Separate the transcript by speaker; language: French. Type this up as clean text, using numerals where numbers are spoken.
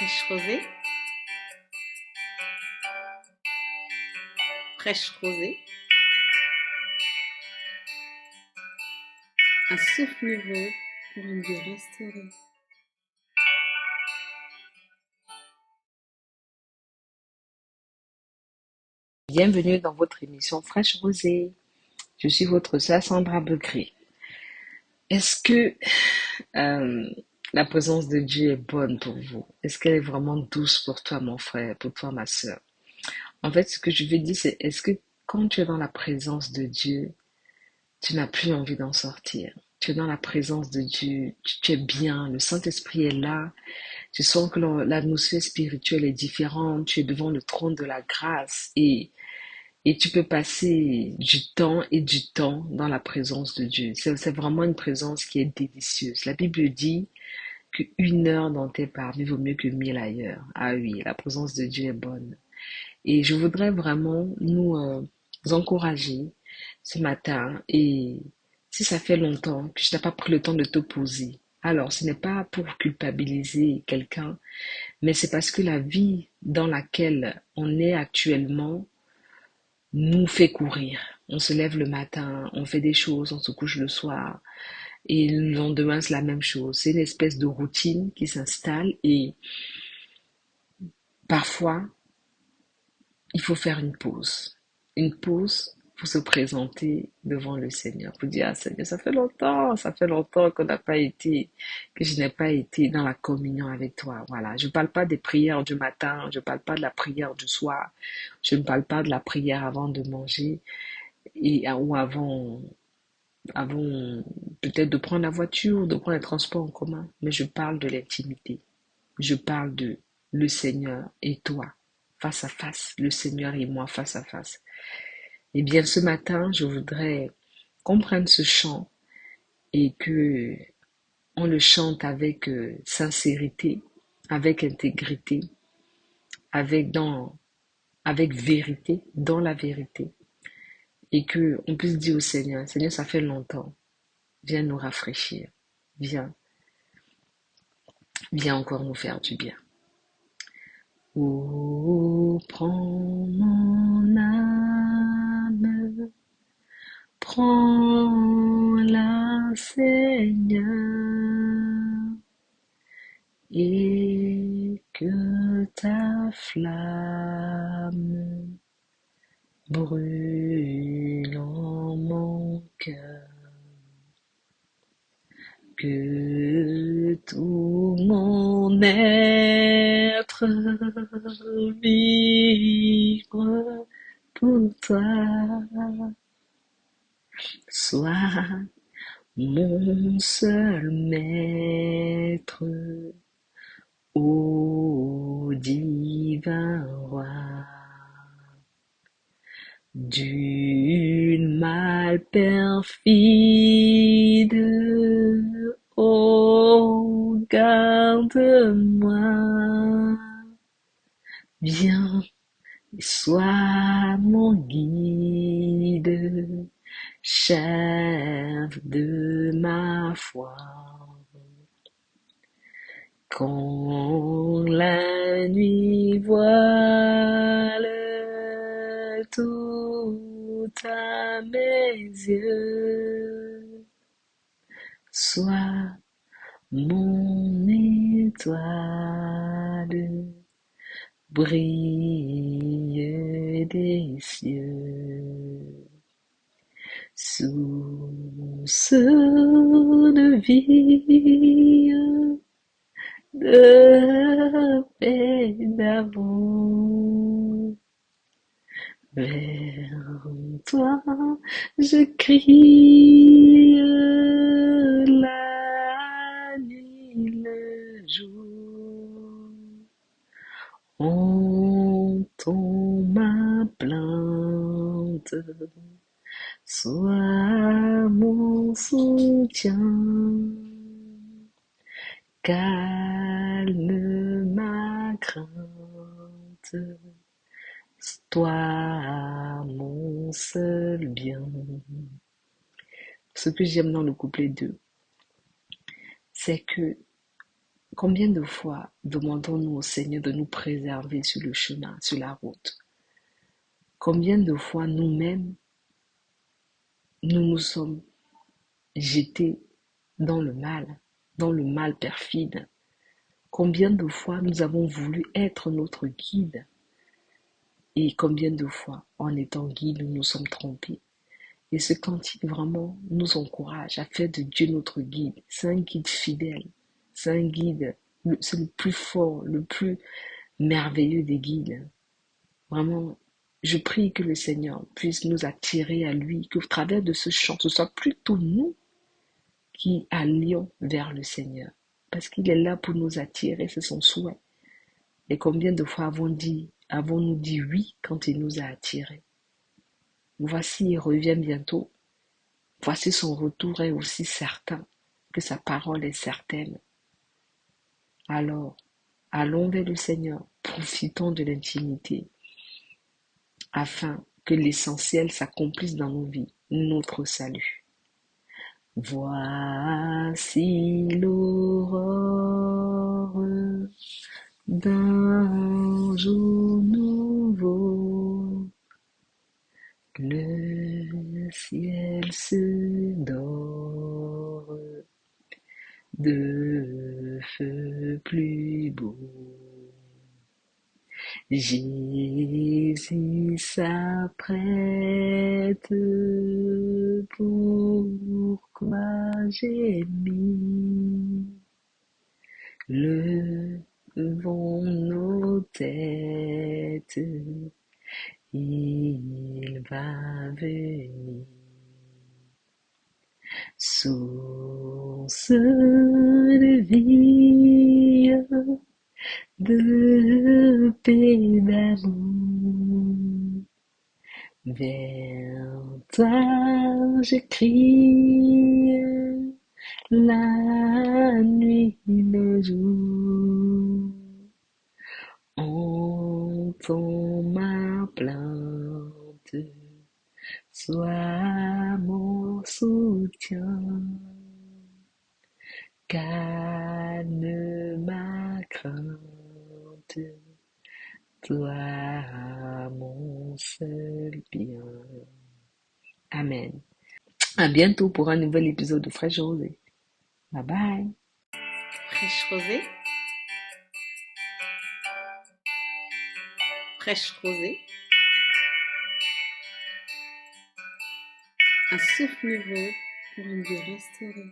Speaker 1: Fraîche rosée, fraîche rosée, un souffle nouveau pour une vie restaurée.
Speaker 2: Bienvenue dans votre émission Fraîche Rosée. Je suis votre sœur Sandra Becré. Est-ce que euh, la présence de Dieu est bonne pour vous? Est-ce qu'elle est vraiment douce pour toi, mon frère, pour toi, ma sœur? En fait, ce que je veux dire, c'est est-ce que quand tu es dans la présence de Dieu, tu n'as plus envie d'en sortir? Tu es dans la présence de Dieu, tu es bien, le Saint-Esprit est là, tu sens que l'atmosphère spirituelle est différente, tu es devant le trône de la grâce et tu peux passer du temps et du temps dans la présence de Dieu. C'est vraiment une présence qui est délicieuse. La Bible dit qu'une heure dans tes parvis vaut mieux que mille ailleurs. Ah oui, la présence de Dieu est bonne. Et je voudrais vraiment nous encourager ce matin. Et si ça fait longtemps que tu n'as pas pris le temps de te poser, alors ce n'est pas pour culpabiliser quelqu'un, mais c'est parce que la vie dans laquelle on est actuellement nous fait courir. On se lève le matin, on fait des choses, on se couche le soir, et le lendemain, c'est la même chose. C'est une espèce de routine qui s'installe et parfois, il faut faire une pause. Une pause pour se présenter devant le Seigneur, pour dire, ah Seigneur, ça fait longtemps qu'on n'a pas été, que je n'ai pas été dans la communion avec toi. Voilà. Je ne parle pas des prières du matin, je ne parle pas de la prière du soir, je ne parle pas de la prière avant de manger ou avant peut-être de prendre la voiture, de prendre les transports en commun, mais je parle de l'intimité. Je parle de le Seigneur et toi, face à face, le Seigneur et moi face à face. Eh bien, ce matin, je voudrais qu'on prenne ce chant et que on le chante avec sincérité, avec intégrité, avec dans, avec vérité, dans la vérité, et que on puisse dire au Seigneur, Seigneur, ça fait longtemps, viens nous rafraîchir, viens, viens encore nous faire du bien. Oh, prends mon âme, prends-la, Seigneur, et que ta flamme brûle en mon cœur, que tout mon être vibre pour toi. Sois mon seul maître, ô divin roi, du mal perfide, ô garde-moi, viens et sois mon guide, chef de ma foi. Quand la nuit voile tout à mes yeux, sois mon étoile, brille des cieux. Source de vie, de paix, d'amour, vers toi je crie la nuit, le jour. Entends ma plainte, sois mon soutien. Calme ma crainte, toi mon seul bien. Ce que j'aime dans le couplet 2, c'est que Combien de fois demandons-nous au Seigneur de nous préserver sur le chemin, sur la route? Combien de fois nous-mêmes, nous nous sommes jetés dans le mal perfide? Combien de fois nous avons voulu être notre guide? Et combien de fois, en étant guide, nous nous sommes trompés? Et ce cantique vraiment nous encourage à faire de Dieu notre guide. C'est un guide fidèle. C'est un guide, c'est le plus fort, le plus merveilleux des guides. Vraiment, je prie que le Seigneur puisse nous attirer à lui, qu'au travers de ce chant, ce soit plutôt nous qui allions vers le Seigneur. Parce qu'il est là pour nous attirer, c'est son souhait. Et combien de fois avons-nous dit oui quand il nous a attirés? Voici, il revient bientôt. Voici son retour est aussi certain que sa parole est certaine. Alors, allons vers le Seigneur, profitons de l'intimité, afin que l'essentiel s'accomplisse dans nos vies, notre salut. Voici l'aurore d'un jour nouveau, le ciel se dore de feu plus beau. Jésus s'apprête, pourquoi j'ai mis levons nos têtes, il va venir. Source de vie, de paix d'amour, vers toi je crie, la nuit, le jour. Entends ma plainte, sois mon soutien, calme ma crainte, toi mon seul bien. Amen. À bientôt pour un nouvel épisode de Fraîche Rosée. Bye bye.
Speaker 1: Fraîche rosée. Fraîche rosée. Un souffle nouveau pour une vie restaurée.